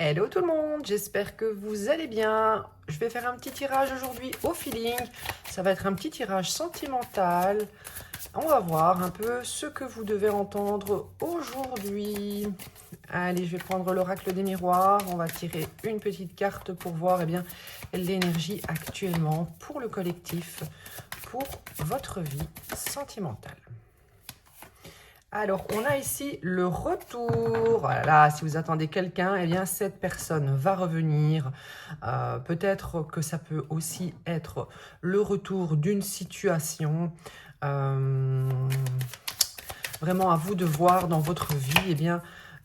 Hello tout le monde, j'espère que vous allez bien. Je vais faire un petit tirage aujourd'hui au feeling. Ça va être un petit tirage sentimental. On va voir un peu ce que vous devez entendre aujourd'hui. Allez, je vais prendre l'oracle des miroirs. On va tirer une petite carte pour voir l'énergie actuellement pour le collectif, pour votre vie sentimentale. Alors, on a ici le retour. Voilà, si vous attendez quelqu'un, eh bien, cette personne va revenir. Peut-être que ça peut aussi être le retour d'une situation. Vraiment à vous de voir dans votre vie, eh bien,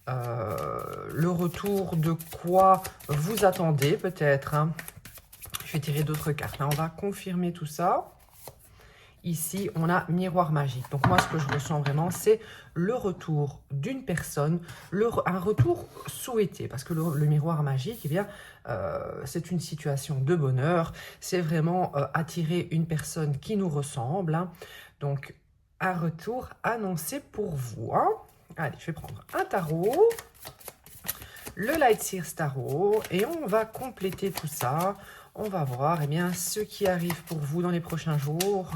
le retour de quoi vous attendez peut-être. Hein. Je vais tirer d'autres cartes. Là, on va confirmer tout ça. Ici, on a miroir magique. Donc moi, ce que je ressens vraiment, c'est le retour d'une personne, un retour souhaité. Parce que le miroir magique, eh bien, c'est une situation de bonheur. C'est vraiment attirer une personne qui nous ressemble. Hein. Donc, un retour annoncé pour vous. Hein. Allez, je vais prendre un tarot, le Light Sears Tarot, et on va compléter tout ça. On va voir eh bien, ce qui arrive pour vous dans les prochains jours.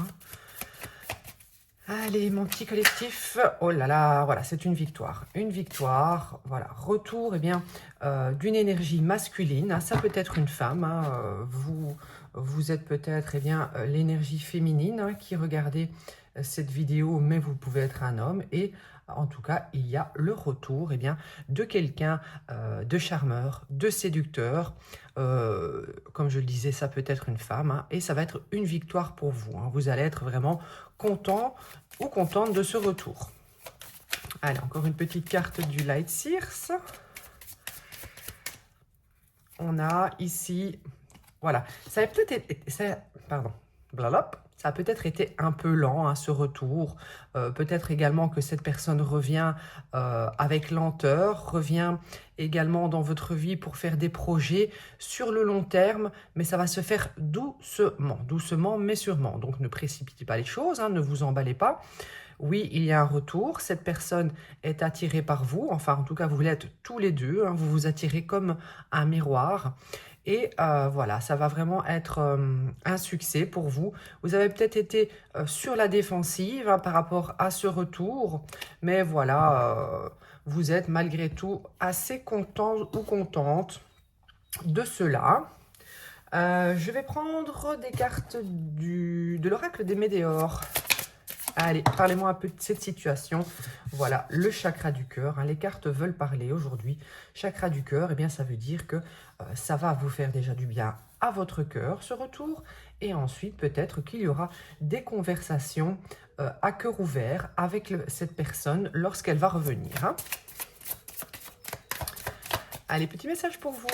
Allez, mon petit collectif. Oh là là, voilà, c'est une victoire. Une victoire, voilà. Retour, eh bien, d'une énergie masculine. Ça peut être une femme. Hein, vous êtes peut-être, eh bien, l'énergie féminine qui regardez cette vidéo, mais vous pouvez être un homme. Et en tout cas, il y a le retour, eh bien, de quelqu'un de charmeur, de séducteur. Comme je le disais, ça peut être une femme. Hein, et ça va être une victoire pour vous. Hein. Vous allez être vraiment content ou contente de ce retour. Allez, encore une petite carte du Light Sears. On a ici, voilà, ça a peut-être été, ça a peut-être été un peu lent, hein, ce retour. Peut-être également que cette personne revient avec lenteur, revient également dans votre vie pour faire des projets sur le long terme, mais ça va se faire doucement mais sûrement. Donc ne précipitez pas les choses, hein, ne vous emballez pas. Oui, il y a un retour, cette personne est attirée par vous, enfin en tout cas vous l'êtes tous les deux, hein, vous vous attirez comme un miroir. Et voilà, ça va vraiment être un succès pour vous. Vous avez peut-être été sur la défensive hein, par rapport à ce retour, mais voilà, vous êtes malgré tout assez content ou contente de cela. Je vais prendre des cartes de l'oracle des Médéors. Allez, parlez-moi un peu de cette situation. Voilà, le chakra du cœur. Hein, les cartes veulent parler aujourd'hui. Chakra du cœur, eh bien, ça veut dire que ça va vous faire déjà du bien à votre cœur, ce retour. Et ensuite, peut-être qu'il y aura des conversations à cœur ouvert avec cette personne lorsqu'elle va revenir. Hein. Allez, petit message pour vous.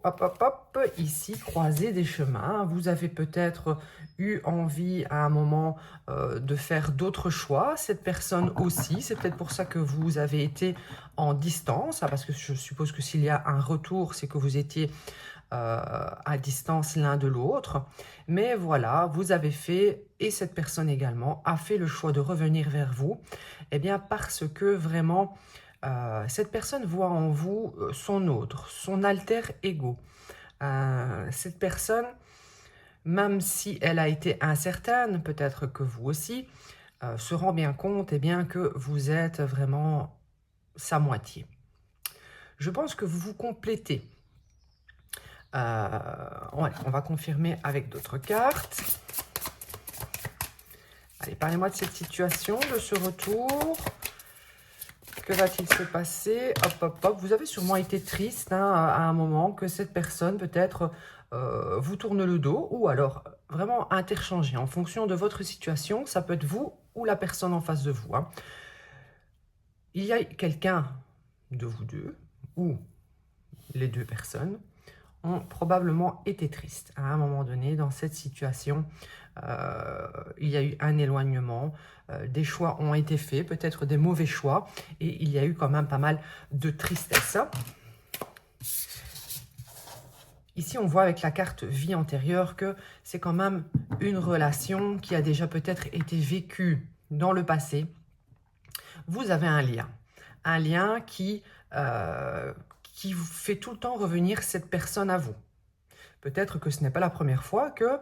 Hop, hop, hop. Ici, croiser des chemins. Vous avez peut-être eu envie à un moment de faire d'autres choix. Cette personne aussi. C'est peut-être pour ça que vous avez été en distance. Parce que je suppose que s'il y a un retour, c'est que vous étiez à distance l'un de l'autre. Mais voilà, vous avez fait, et cette personne également, a fait le choix de revenir vers vous. Eh bien, parce que vraiment... cette personne voit en vous son autre, son alter ego. Cette personne, même si elle a été incertaine, peut-être que vous aussi, se rend bien compte eh bien, que vous êtes vraiment sa moitié. Je pense que vous vous complétez. Voilà, on va confirmer avec d'autres cartes. Allez, parlez-moi de cette situation, de ce retour. Que va-t-il se passer? Hop, hop, hop. Vous avez sûrement été triste hein, à un moment que cette personne peut-être vous tourne le dos ou alors vraiment interchanger en fonction de votre situation. Ça peut être vous ou la personne en face de vous. Hein. Il y a quelqu'un de vous deux ou les deux personnes ont probablement été tristes à un moment donné dans cette situation. Il y a eu un éloignement, des choix ont été faits, peut-être des mauvais choix, et il y a eu quand même pas mal de tristesse. Ici, on voit avec la carte vie antérieure que c'est quand même une relation qui a déjà peut-être été vécue dans le passé. Vous avez un lien qui vous fait tout le temps revenir cette personne à vous. Peut-être que ce n'est pas la première fois que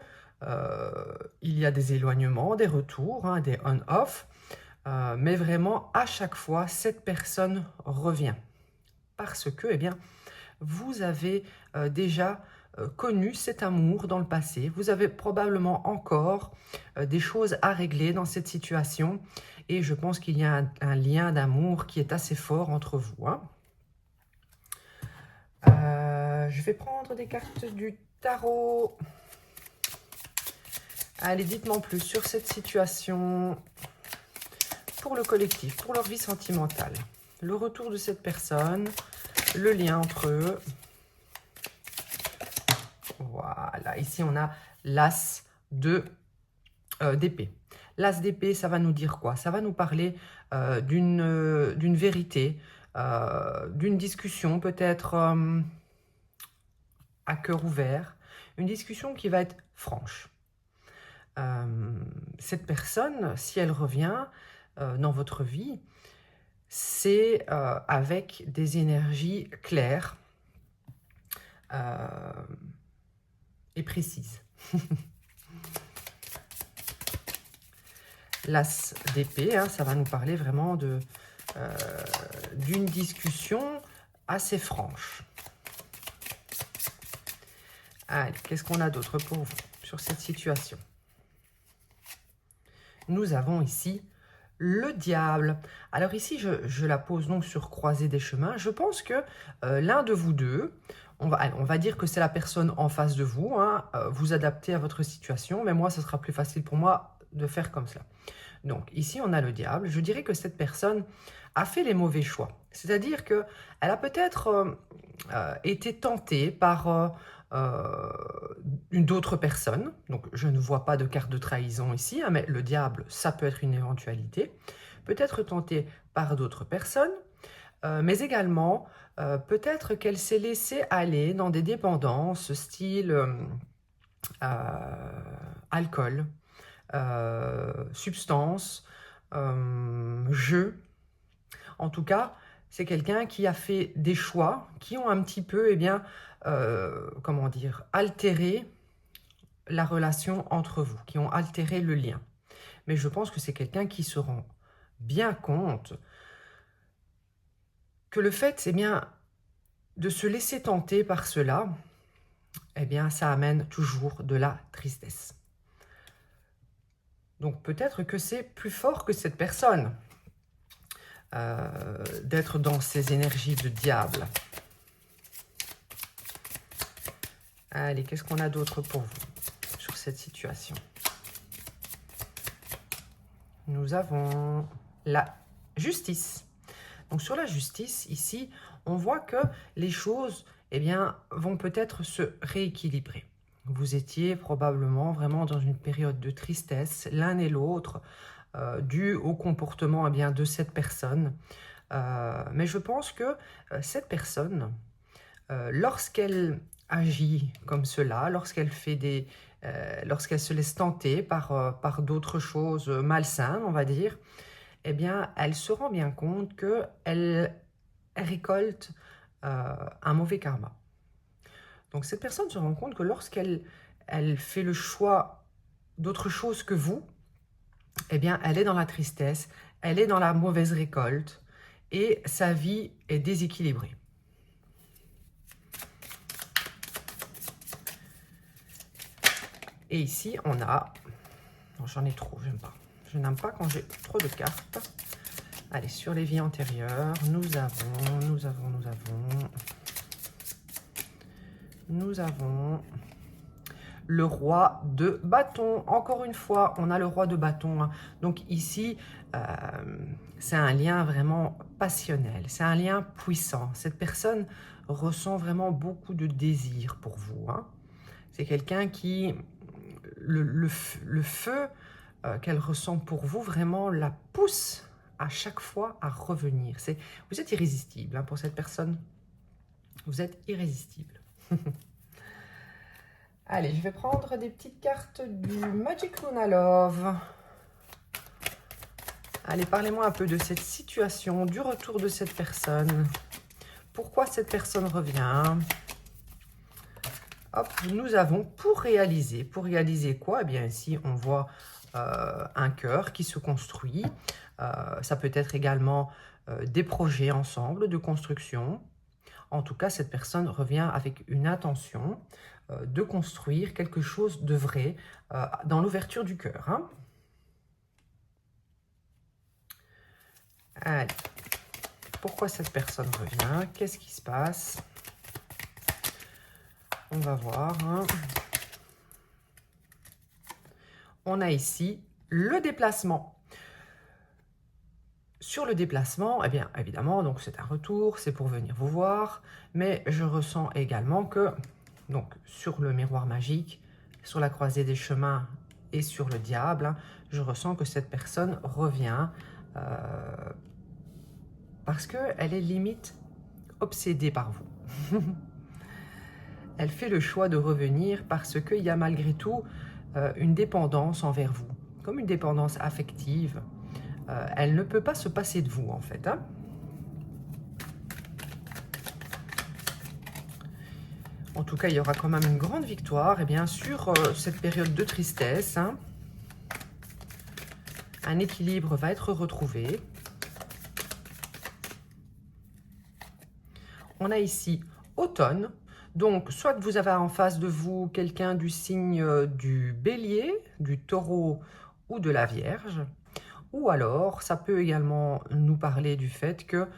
il y a des éloignements, des retours, hein, des on-off, mais vraiment à chaque fois, cette personne revient. Parce que, eh bien, vous avez déjà connu cet amour dans le passé. Vous avez probablement encore des choses à régler dans cette situation. Et je pense qu'il y a un lien d'amour qui est assez fort entre vous. Hein. Je vais prendre des cartes du tarot. Allez, dites-moi plus sur cette situation pour le collectif, pour leur vie sentimentale. Le retour de cette personne, le lien entre eux. Voilà, ici on a l'as d'épée. L'as d'épée, ça va nous dire quoi? Ça va nous parler d'une vérité, d'une discussion peut-être à cœur ouvert, une discussion qui va être franche. Cette personne, si elle revient dans votre vie, c'est avec des énergies claires et précises. L'as d'épée, hein, ça va nous parler vraiment d'une discussion assez franche. Allez, qu'est-ce qu'on a d'autre pour vous sur cette situation? Nous avons ici le diable. Alors ici, je la pose donc sur croisée des chemins. Je pense que l'un de vous deux, on va dire que c'est la personne en face de vous, hein, vous adaptez à votre situation, mais moi, ce sera plus facile pour moi de faire comme cela. Donc ici, on a le diable. Je dirais que cette personne a fait les mauvais choix. C'est-à-dire qu'elle a peut-être été tentée par d'autres personnes. Donc je ne vois pas de carte de trahison ici, hein, mais le diable, ça peut être une éventualité. Peut-être tentée par d'autres personnes, mais également peut-être qu'elle s'est laissée aller dans des dépendances style alcool, substance, jeu. En tout cas, c'est quelqu'un qui a fait des choix qui ont un petit peu, eh bien, comment dire, altéré la relation entre vous, qui ont altéré le lien. Mais je pense que c'est quelqu'un qui se rend bien compte que le fait, eh bien, de se laisser tenter par cela, eh bien, ça amène toujours de la tristesse. Donc peut-être que c'est plus fort que cette personne d'être dans ces énergies de diable. Allez, qu'est-ce qu'on a d'autre pour vous sur cette situation? Nous avons la justice. Donc sur la justice, ici, on voit que les choses, eh bien, vont peut-être se rééquilibrer. Vous étiez probablement vraiment dans une période de tristesse, l'un et l'autre, dû au comportement, eh bien, de cette personne. Mais je pense que cette personne, lorsqu'elle agit comme cela, lorsqu'elle fait lorsqu'elle se laisse tenter par d'autres choses malsaines, on va dire, eh bien, elle se rend bien compte qu'elle récolte un mauvais karma. Donc, cette personne se rend compte que lorsqu'elle fait le choix d'autre chose que vous, eh bien, elle est dans la tristesse, elle est dans la mauvaise récolte et sa vie est déséquilibrée. Et ici, on a... J'en ai trop, j'aime pas. Je n'aime pas quand j'ai trop de cartes. Allez, sur les vies antérieures, nous avons le roi de bâton. Encore une fois, on a le roi de bâton. Hein. Donc ici, c'est un lien vraiment passionnel. C'est un lien puissant. Cette personne ressent vraiment beaucoup de désir pour vous. Hein. C'est quelqu'un qui... Le feu qu'elle ressent pour vous, vraiment la pousse à chaque fois à revenir. Vous êtes irrésistible hein, pour cette personne. Vous êtes irrésistible. Allez, je vais prendre des petites cartes du Magic Luna Love. Allez, parlez-moi un peu de cette situation, du retour de cette personne Pourquoi cette personne revient? Hop, nous avons pour réaliser. Pour réaliser quoi? Eh bien, ici, on voit un cœur qui se construit. Ça peut être également des projets ensemble de construction. En tout cas, cette personne revient avec une intention de construire quelque chose de vrai dans l'ouverture du cœur. Hein. Allez. Pourquoi cette personne revient? Qu'est-ce qui se passe? On va voir. Hein. On a ici le déplacement. Sur le déplacement, eh bien, évidemment, donc c'est un retour, c'est pour venir vous voir, mais je ressens également que, donc, sur le miroir magique, sur la croisée des chemins et sur le diable, hein, je ressens que cette personne revient parce qu'elle est limite obsédée par vous. Elle fait le choix de revenir parce qu'il y a malgré tout une dépendance envers vous, comme une dépendance affective. Elle ne peut pas se passer de vous, en fait. Hein. En tout cas, il y aura quand même une grande victoire. Et bien sûr, cette période de tristesse, hein, un équilibre va être retrouvé. On a ici automne. Donc, soit vous avez en face de vous quelqu'un du signe du bélier, du taureau ou de la vierge. Ou alors, ça peut également nous parler du fait que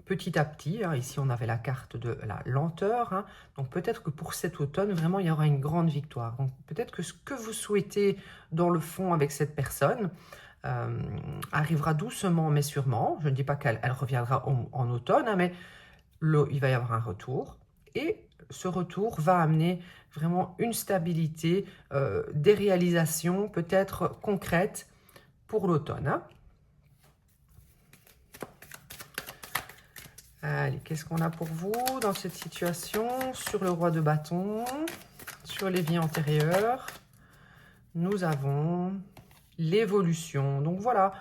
petit à petit, hein, ici on avait la carte de la lenteur, hein, donc peut-être que pour cet automne, vraiment, il y aura une grande victoire. Donc peut-être que ce que vous souhaitez dans le fond avec cette personne arrivera doucement mais sûrement. Je ne dis pas qu'elle reviendra en automne, hein, mais il va y avoir un retour. Et ce retour va amener vraiment une stabilité, des réalisations peut-être concrètes, pour l'automne. Hein. Allez, qu'est-ce qu'on a pour vous dans cette situation? Sur le roi de bâton, sur les vies antérieures, nous avons l'évolution. Donc voilà,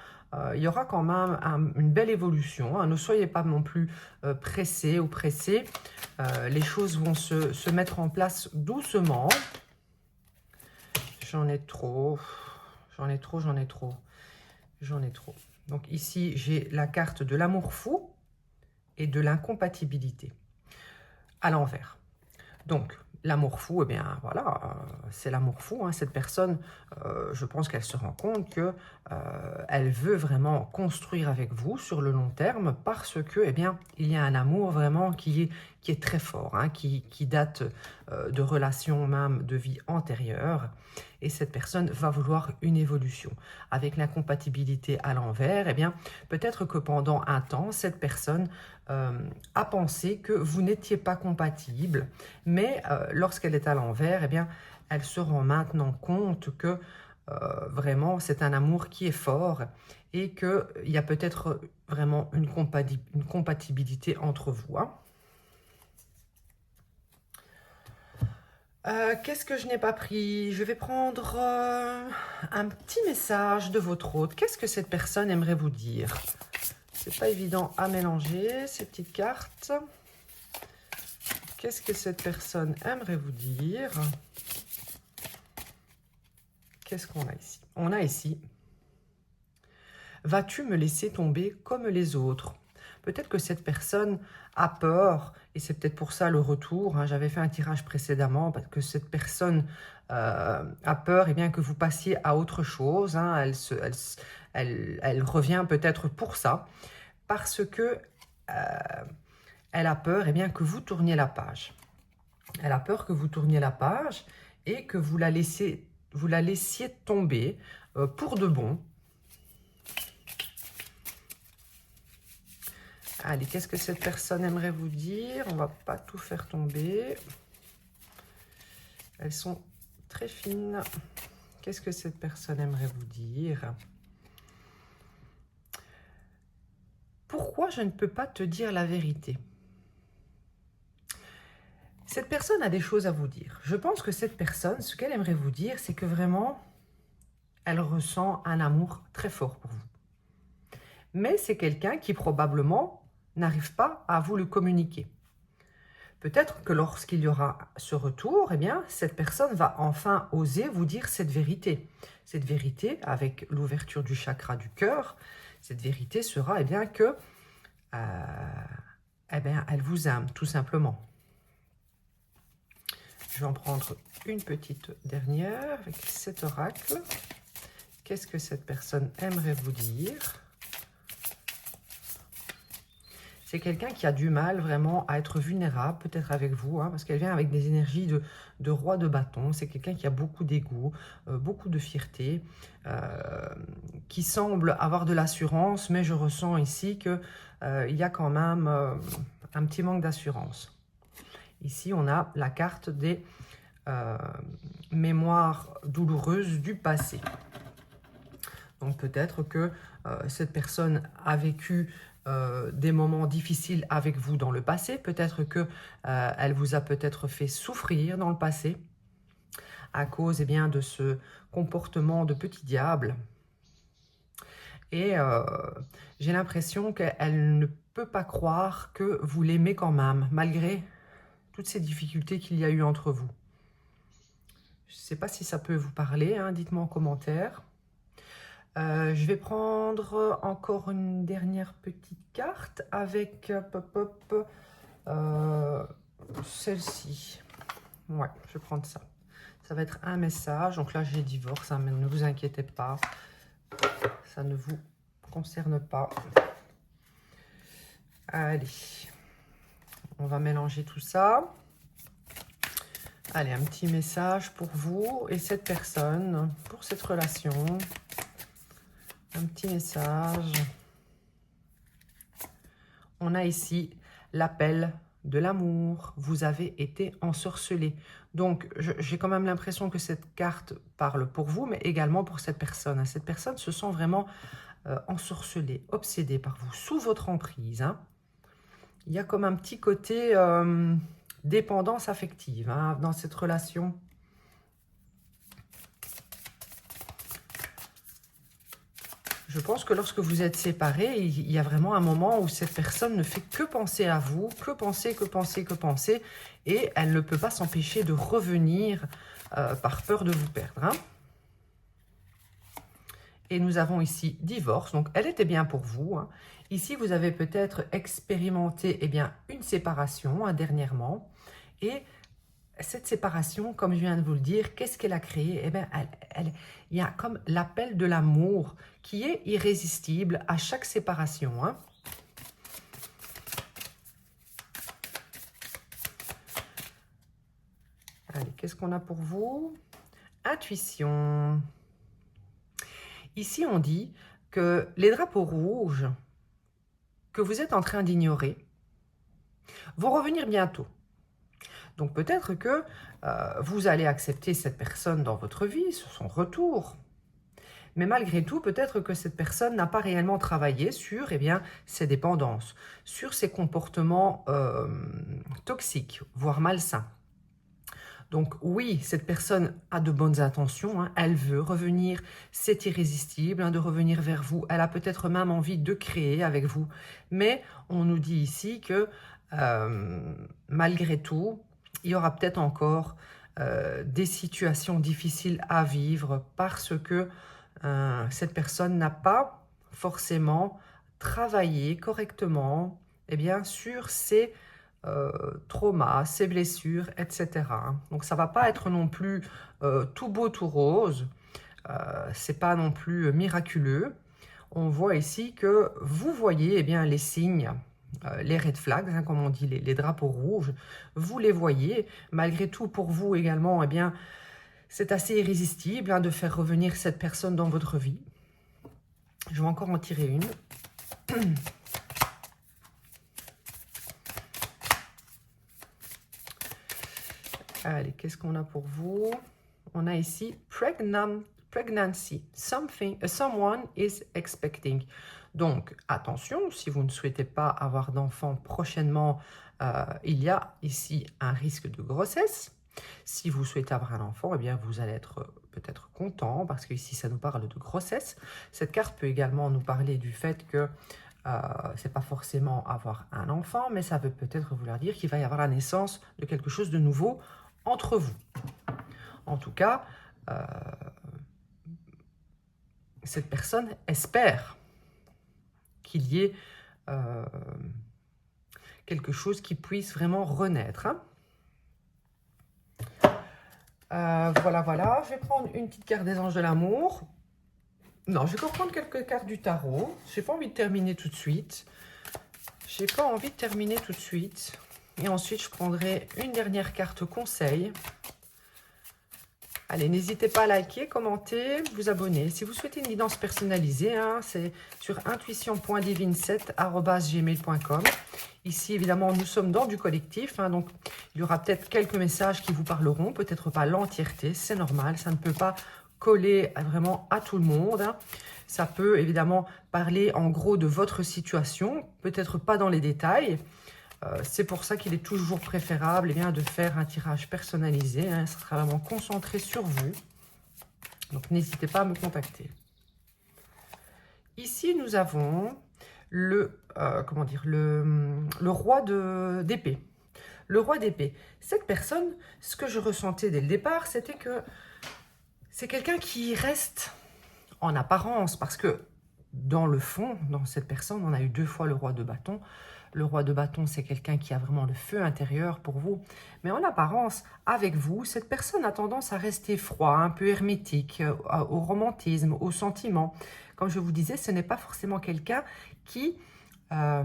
il y aura quand même une belle évolution. Hein. Ne soyez pas non plus pressés ou pressés. Les choses vont se mettre en place doucement. J'en ai trop. J'en ai trop, j'en ai trop. J'en ai trop. Donc ici, j'ai la carte de l'amour fou et de l'incompatibilité à l'envers. Donc, l'amour fou, eh bien voilà, c'est l'amour fou. Hein. Cette personne, je pense qu'elle se rend compte que elle veut vraiment construire avec vous sur le long terme parce que, eh bien, il y a un amour vraiment qui est très fort, hein, qui date de relations même de vie antérieure. Et cette personne va vouloir une évolution. Avec l'incompatibilité à l'envers, eh bien, peut-être que pendant un temps, cette personne a pensé que vous n'étiez pas compatible, mais lorsqu'elle est à l'envers, eh bien, elle se rend maintenant compte que vraiment c'est un amour qui est fort et qu'il y a peut-être vraiment une compatibilité entre vous. Hein. Qu'est-ce que je n'ai pas pris? Je vais prendre un petit message de votre hôte. Qu'est-ce que cette personne aimerait vous dire? C'est pas évident à mélanger ces petites cartes. Qu'est-ce que cette personne aimerait vous dire? Qu'est-ce qu'on a ici? On a ici, vas-tu me laisser tomber comme les autres? Peut-être que cette personne a peur, et c'est peut-être pour ça le retour. Hein, j'avais fait un tirage précédemment, parce que cette personne a peur, et bien que vous passiez à autre chose. Hein, elle revient peut-être pour ça, parce que elle a peur, et bien que vous tourniez la page. Elle a peur que vous tourniez la page et que vous la laissiez tomber pour de bon. Allez, qu'est-ce que cette personne aimerait vous dire? On ne va pas tout faire tomber. Elles sont très fines. Qu'est-ce que cette personne aimerait vous dire? Pourquoi je ne peux pas te dire la vérité? Cette personne a des choses à vous dire. Je pense que cette personne, ce qu'elle aimerait vous dire, c'est que vraiment, elle ressent un amour très fort pour vous. Mais c'est quelqu'un qui probablement n'arrive pas à vous le communiquer. Peut-être que lorsqu'il y aura ce retour, eh bien, cette personne va enfin oser vous dire cette vérité. Cette vérité, avec l'ouverture du chakra du cœur, cette vérité sera eh bien, que eh bien, elle vous aime, tout simplement. Je vais en prendre une petite dernière avec cet oracle. Qu'est-ce que cette personne aimerait vous dire? C'est quelqu'un qui a du mal vraiment à être vulnérable, peut-être avec vous, hein, parce qu'elle vient avec des énergies de roi de bâton. C'est quelqu'un qui a beaucoup d'ego, beaucoup de fierté, qui semble avoir de l'assurance, mais je ressens ici qu'il y a quand même un petit manque d'assurance. Ici, on a la carte des mémoires douloureuses du passé. Donc peut-être que cette personne a vécu des moments difficiles avec vous dans le passé. Peut-être que elle vous a peut-être fait souffrir dans le passé à cause eh bien, de ce comportement de petit diable. Et j'ai l'impression qu'elle ne peut pas croire que vous l'aimez quand même, malgré toutes ces difficultés qu'il y a eu entre vous. Je ne sais pas si ça peut vous parler, hein, dites-moi en commentaire. Je vais prendre encore une dernière petite carte avec celle-ci. Ouais, je vais prendre ça. Ça va être un message. Donc là, j'ai divorce, hein, mais ne vous inquiétez pas. Ça ne vous concerne pas. Allez, on va mélanger tout ça. Allez, un petit message pour vous et cette personne, pour cette relation. Un petit message. On a ici l'appel de l'amour. Vous avez été ensorcelé. Donc, j'ai quand même l'impression que cette carte parle pour vous, mais également pour cette personne. Cette personne se sent vraiment ensorcelée, obsédée par vous, sous votre emprise. Hein. Il y a comme un petit côté dépendance affective hein, dans cette relation. Je pense que lorsque vous êtes séparés, il y a vraiment un moment où cette personne ne fait que penser à vous, que penser, et elle ne peut pas s'empêcher de revenir par peur de vous perdre. Hein. Et nous avons ici divorce, donc elle était bien pour vous. Hein. Ici, vous avez peut-être expérimenté eh bien, une séparation hein, dernièrement, et cette séparation, comme je viens de vous le dire, qu'est-ce qu'elle a créé? Eh bien, il y a comme l'appel de l'amour qui est irrésistible à chaque séparation. Hein. Allez, qu'est-ce qu'on a pour vous? Intuition. Ici, on dit que les drapeaux rouges que vous êtes en train d'ignorer vont revenir bientôt. Donc peut-être que vous allez accepter cette personne dans votre vie, sur son retour. Mais malgré tout, peut-être que cette personne n'a pas réellement travaillé sur eh bien, ses dépendances, sur ses comportements toxiques, voire malsains. Donc oui, cette personne a de bonnes intentions, hein, elle veut revenir, c'est irrésistible hein, de revenir vers vous. Elle a peut-être même envie de créer avec vous. Mais on nous dit ici que malgré tout, il y aura peut-être encore des situations difficiles à vivre parce que cette personne n'a pas forcément travaillé correctement eh bien, sur ses traumas, ses blessures, etc. Donc ça ne va pas être non plus tout beau, tout rose, c'est pas non plus miraculeux. On voit ici que vous voyez eh bien, les signes, les red flags, hein, comme on dit, les drapeaux rouges, vous les voyez. Malgré tout, pour vous également, eh bien, c'est assez irrésistible hein, de faire revenir cette personne dans votre vie. Je vais encore en tirer une. Allez, qu'est-ce qu'on a pour vous? On a ici pregnancy. Someone is expecting. Donc, attention, si vous ne souhaitez pas avoir d'enfant prochainement, il y a ici un risque de grossesse. Si vous souhaitez avoir un enfant, eh bien, vous allez être peut-être content parce qu'ici, ça nous parle de grossesse. Cette carte peut également nous parler du fait que C'est pas forcément avoir un enfant, mais ça veut peut-être vouloir dire qu'il va y avoir la naissance de quelque chose de nouveau entre vous. En tout cas, cette personne espère qu'il y ait quelque chose qui puisse vraiment renaître. Hein. Voilà, voilà. Je vais prendre une petite carte des anges de l'amour. Non, je vais encore prendre quelques cartes du tarot. Je n'ai pas envie de terminer tout de suite. Et ensuite, je prendrai une dernière carte conseil. Allez, n'hésitez pas à liker, commenter, vous abonner. Si vous souhaitez une guidance personnalisée, hein, c'est sur intuition.divine7@gmail.com. Ici, évidemment, nous sommes dans du collectif, hein, donc il y aura peut-être quelques messages qui vous parleront, peut-être pas l'entièreté, c'est normal, ça ne peut pas coller vraiment à tout le monde. Hein. Ça peut évidemment parler en gros de votre situation, peut-être pas dans les détails. C'est pour ça qu'il est toujours préférable de faire un tirage personnalisé. Hein, ça sera vraiment concentré sur vous. Donc, n'hésitez pas à me contacter. Ici, nous avons le roi d'épée. Le roi d'épée. Cette personne, ce que je ressentais dès le départ, c'était que c'est quelqu'un qui reste en apparence. Parce que dans le fond, dans cette personne, on a eu 2 fois le roi de bâton. Le roi de bâton, c'est quelqu'un qui a vraiment le feu intérieur pour vous. Mais en apparence, avec vous, cette personne a tendance à rester froid, un peu hermétique, au romantisme, au sentiment. Comme je vous disais, ce n'est pas forcément quelqu'un qui va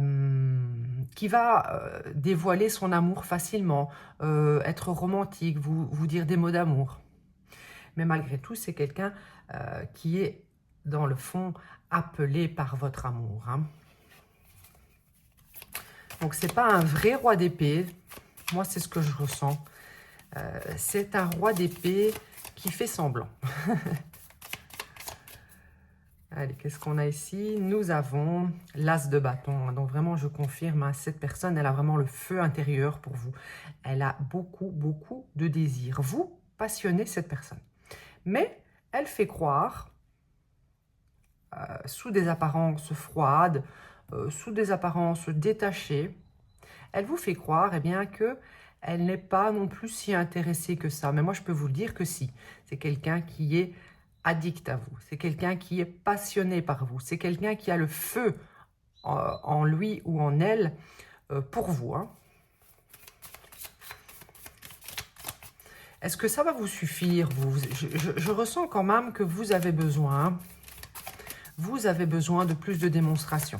dévoiler son amour facilement, être romantique, vous dire des mots d'amour. Mais malgré tout, c'est quelqu'un qui est, dans le fond, appelé par votre amour. Hein. Donc, ce n'est pas un vrai roi d'épée. Moi, c'est ce que je ressens. C'est un roi d'épée qui fait semblant. Allez, qu'est-ce qu'on a ici? Nous avons l'as de bâton. Donc, vraiment, je confirme, hein, cette personne, elle a vraiment le feu intérieur pour vous. Elle a beaucoup, beaucoup de désir. Vous passionnez cette personne. Mais elle fait croire, sous des apparences froides, sous des apparences détachées, elle vous fait croire qu'elle n'est pas non plus si intéressée que ça. Mais moi, je peux vous le dire que si. C'est quelqu'un qui est addict à vous. C'est quelqu'un qui est passionné par vous. C'est quelqu'un qui a le feu en lui ou en elle pour vous. Hein. Est-ce que ça va vous suffire? Je ressens quand même que vous avez besoin. Vous avez besoin de plus de démonstration.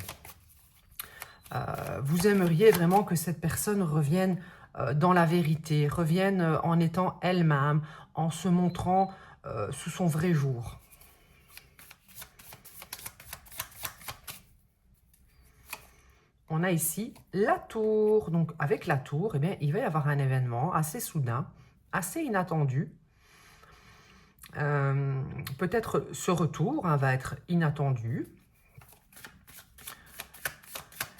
Vous aimeriez vraiment que cette personne revienne dans la vérité, revienne en étant elle-même, en se montrant sous son vrai jour. On a ici la tour. Donc, avec la tour, il va y avoir un événement assez soudain, assez inattendu. Peut-être ce retour va être inattendu.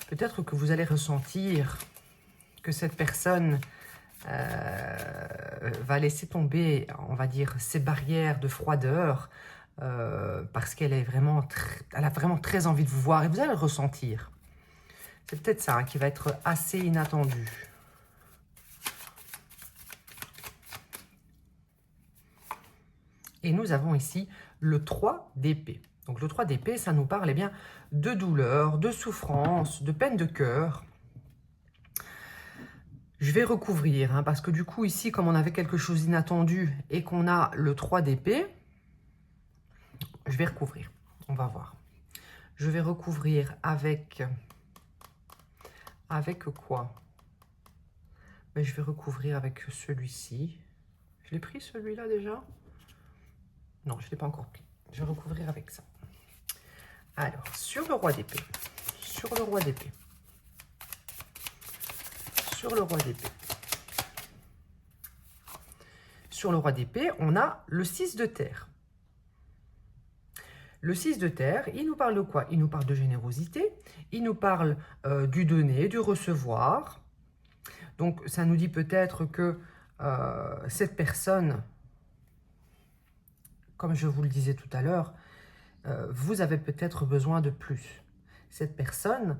Peut-être que vous allez ressentir que cette personne va laisser tomber, on va dire, ses barrières de froideur parce qu'elle est vraiment, elle a vraiment très envie de vous voir et vous allez le ressentir. C'est peut-être ça qui va être assez inattendu. Et nous avons ici le 3 d'épée. Donc le 3 d'épée, ça nous parle de douleur, de souffrance, de peine de cœur. Je vais recouvrir, parce que du coup, ici, comme on avait quelque chose d'inattendu et qu'on a le 3 d'épée, je vais recouvrir. On va voir. Je vais recouvrir avec quoi? Mais je vais recouvrir avec celui-ci. Je l'ai pris celui-là déjà? Non, je ne l'ai pas encore pris. Je vais recouvrir avec ça. Alors, sur le roi d'épée. Sur le roi d'épée. Sur le roi d'épée. Sur le roi d'épée, on a le 6 de terre. Le 6 de terre, il nous parle de quoi? Il nous parle de générosité, il nous parle du donner, du recevoir. Donc, ça nous dit peut-être que cette personne, comme je vous le disais tout à l'heure, vous avez peut-être besoin de plus. cette personne,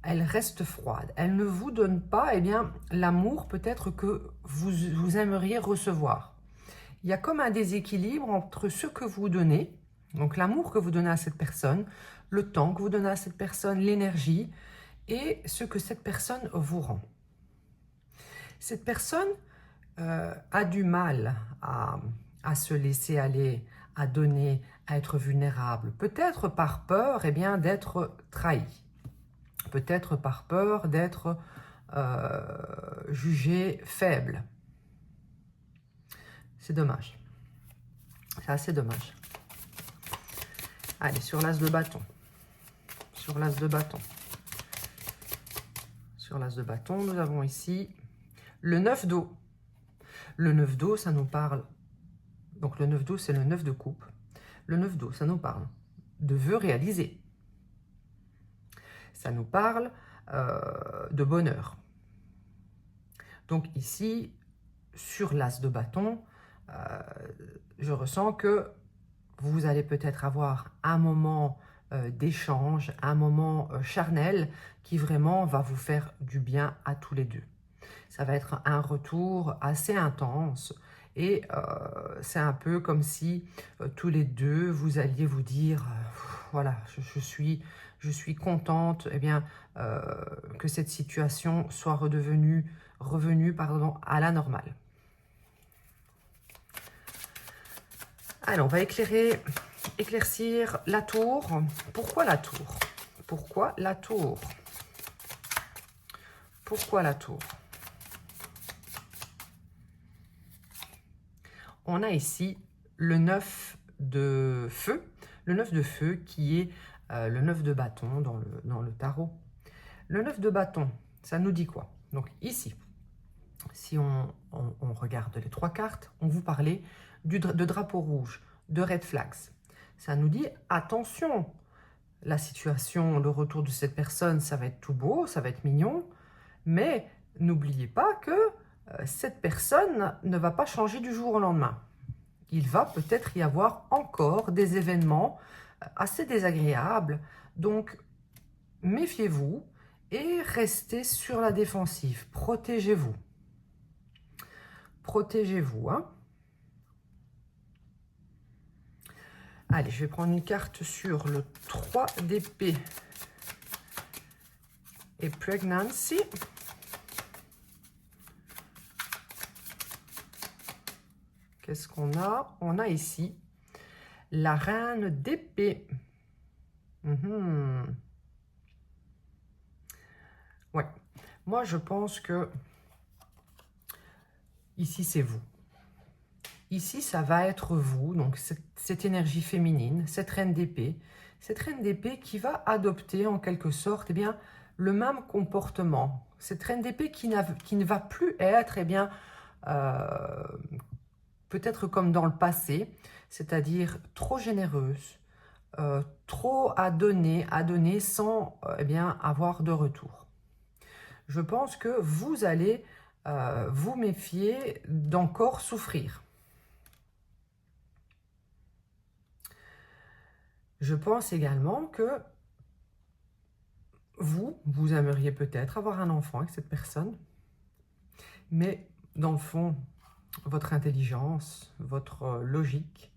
elle reste froide. Elle ne vous donne pas, eh bien, l'amour peut-être que vous aimeriez recevoir. Il y a comme un déséquilibre entre ce que vous donnez, donc l'amour que vous donnez à cette personne, le temps que vous donnez à cette personne, l'énergie, et ce que cette personne vous rend. Cette personne a du mal à se laisser aller, à donner, à être vulnérable. Peut-être par peur, eh bien, d'être trahi. Peut-être par peur d'être jugé faible. C'est dommage. C'est assez dommage. Allez, sur l'as de bâton. Sur l'as de bâton. Sur l'as de bâton, nous avons ici le 9 d'eau. Le 9 d'eau, ça nous parle... Donc le 9 d'eau, c'est le 9 de coupe. Le 9 d'eau, ça nous parle de vœux réalisés. Ça nous parle de bonheur. Donc ici, sur l'as de bâton, je ressens que vous allez peut-être avoir un moment d'échange, un moment charnel qui vraiment va vous faire du bien à tous les deux. Ça va être un retour assez intense et c'est un peu comme si tous les deux vous alliez vous dire voilà, je suis contente eh bien, que cette situation soit revenue à la normale. Alors, on va éclaircir la tour. Pourquoi la tour? Pourquoi la tour? Pourquoi la tour? On a ici le 9 de feu. Le 9 de feu qui est le 9 de bâton dans le tarot. Le 9 de bâton, ça nous dit quoi? Donc ici, si on regarde les trois cartes, on vous parlait de drapeau rouge, de red flags. Ça nous dit attention, la situation, le retour de cette personne, ça va être tout beau, ça va être mignon, mais n'oubliez pas que cette personne ne va pas changer du jour au lendemain. Il va peut-être y avoir encore des événements assez désagréables, donc méfiez-vous et restez sur la défensive, protégez-vous. Protégez-vous, hein. Allez, je vais prendre une carte sur le 3 d'épée et pregnancy. Qu'est-ce qu'on a? On a ici la reine d'épée. Ouais, moi je pense que ici c'est vous. Ici, ça va être vous, donc cette énergie féminine, cette reine d'épée qui va adopter en quelque sorte eh bien, le même comportement. Cette reine d'épée qui ne va plus être eh bien, peut-être comme dans le passé, c'est-à-dire trop généreuse, trop à donner sans eh bien, avoir de retour. Je pense que vous allez vous méfier d'encore souffrir. Je pense également que vous aimeriez peut-être avoir un enfant avec cette personne, mais dans le fond, votre intelligence, votre logique,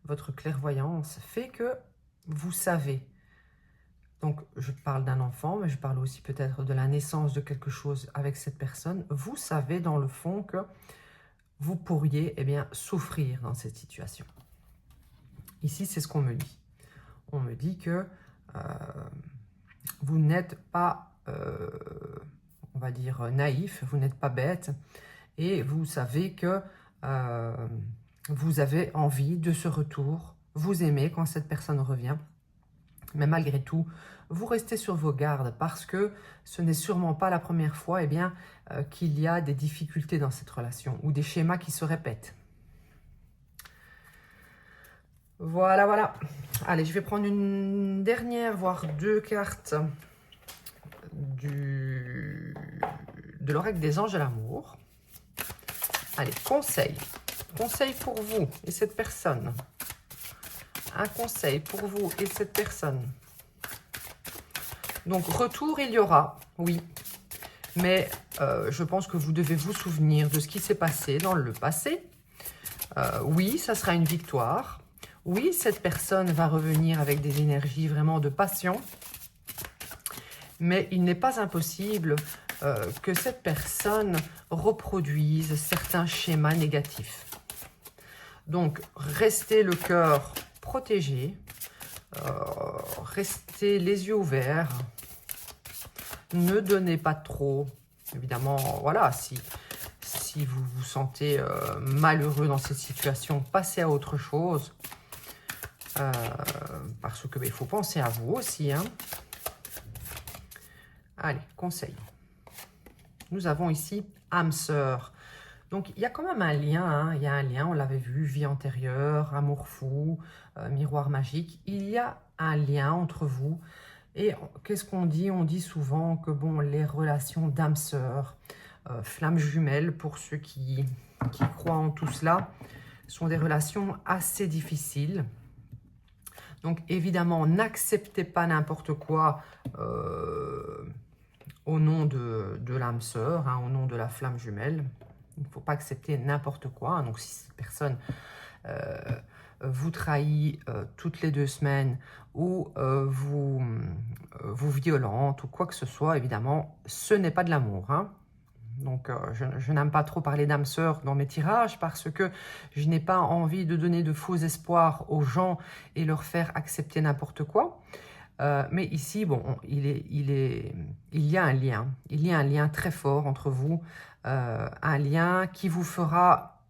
votre clairvoyance fait que vous savez. Donc, je parle d'un enfant, mais je parle aussi peut-être de la naissance de quelque chose avec cette personne. Vous savez dans le fond que vous pourriez eh bien, souffrir dans cette situation. Ici, c'est ce qu'on me dit. On me dit que vous n'êtes pas, on va dire, naïf, vous n'êtes pas bête, et vous savez que vous avez envie de ce retour, vous aimez quand cette personne revient, mais malgré tout, vous restez sur vos gardes parce que ce n'est sûrement pas la première fois eh bien, qu'il y a des difficultés dans cette relation ou des schémas qui se répètent. Voilà, voilà. Allez, je vais prendre une dernière, voire deux cartes de l'oracle des anges de l'amour. Allez, conseil. Conseil pour vous et cette personne. Un conseil pour vous et cette personne. Donc, retour, il y aura, oui. Mais je pense que vous devez vous souvenir de ce qui s'est passé dans le passé. Oui, ça sera une victoire. Oui, cette personne va revenir avec des énergies vraiment de passion. Mais il n'est pas impossible que cette personne reproduise certains schémas négatifs. Donc, restez le cœur protégé, restez les yeux ouverts, ne donnez pas trop. Évidemment, voilà, si vous vous sentez malheureux dans cette situation, passez à autre chose. Parce que il faut penser à vous aussi. Hein. Allez, conseil. Nous avons ici âme sœur. Donc, il y a quand même un lien. Hein. Il y a un lien, on l'avait vu, vie antérieure, amour fou, miroir magique. Il y a un lien entre vous. Et qu'est-ce qu'on dit? On dit souvent que bon, les relations d'âme sœur, flammes jumelles, pour ceux qui croient en tout cela, sont des relations assez difficiles. Donc, évidemment, n'acceptez pas n'importe quoi au nom de l'âme sœur, hein, au nom de la flamme jumelle. Il ne faut pas accepter n'importe quoi. Hein. Donc, si cette personne vous trahit toutes les 2 semaines ou vous violente ou quoi que ce soit, évidemment, ce n'est pas de l'amour. Hein. Donc, je n'aime pas trop parler d'âme sœur dans mes tirages parce que je n'ai pas envie de donner de faux espoirs aux gens et leur faire accepter n'importe quoi. Mais ici, bon, il y a un lien. Il y a un lien très fort entre vous. Un lien qui vous fera,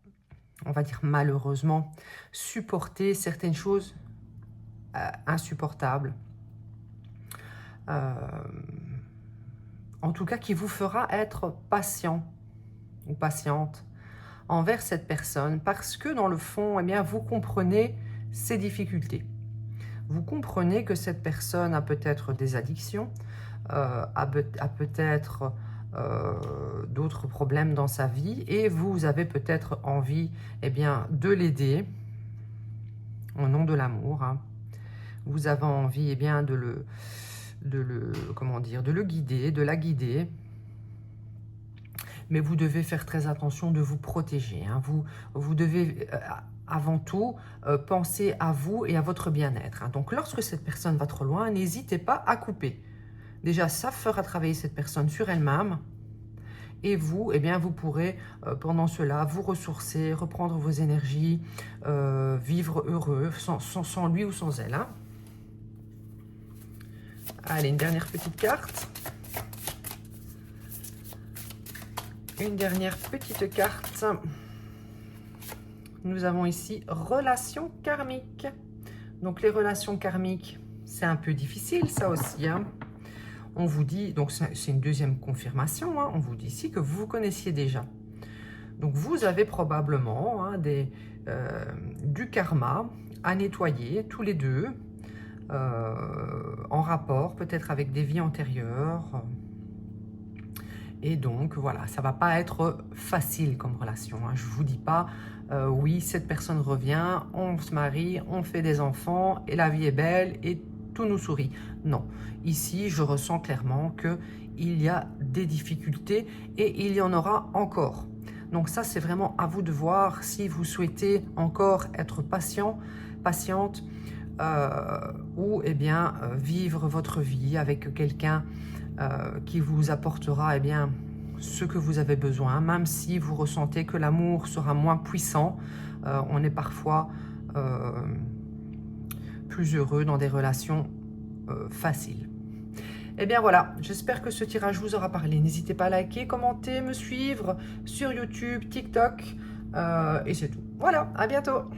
on va dire malheureusement, supporter certaines choses insupportables. En tout cas, qui vous fera être patient ou patiente envers cette personne parce que dans le fond, eh bien, vous comprenez ses difficultés. Vous comprenez que cette personne a peut-être des addictions, a peut-être d'autres problèmes dans sa vie et vous avez peut-être envie eh bien, de l'aider au nom de l'amour. Hein. Vous avez envie eh bien, de le guider, de la guider. Mais vous devez faire très attention de vous protéger. Hein. Vous devez avant tout penser à vous et à votre bien-être. Hein. Donc lorsque cette personne va trop loin, n'hésitez pas à couper. Déjà, ça fera travailler cette personne sur elle-même. Et vous, eh bien, vous pourrez pendant cela vous ressourcer, reprendre vos énergies, vivre heureux, sans lui ou sans elle. Hein. Allez, une dernière petite carte. Une dernière petite carte. Nous avons ici relation karmique. Donc les relations karmiques, c'est un peu difficile ça aussi. Hein. On vous dit, donc c'est une deuxième confirmation, hein, on vous dit ici que vous vous connaissiez déjà. Donc vous avez probablement hein, du karma à nettoyer tous les deux, en rapport peut-être avec des vies antérieures. Et donc, voilà, ça ne va pas être facile comme relation. Hein. Je ne vous dis pas, oui, cette personne revient, on se marie, on fait des enfants, et la vie est belle, et tout nous sourit. Non, ici, je ressens clairement qu'il y a des difficultés, et il y en aura encore. Donc ça, c'est vraiment à vous de voir si vous souhaitez encore être patient, patiente, ou eh bien, vivre votre vie avec quelqu'un qui vous apportera eh bien, ce que vous avez besoin, même si vous ressentez que l'amour sera moins puissant. On est parfois plus heureux dans des relations faciles. Et bien voilà, j'espère que ce tirage vous aura parlé. N'hésitez pas à liker, commenter, me suivre sur YouTube, TikTok, et c'est tout. Voilà, à bientôt.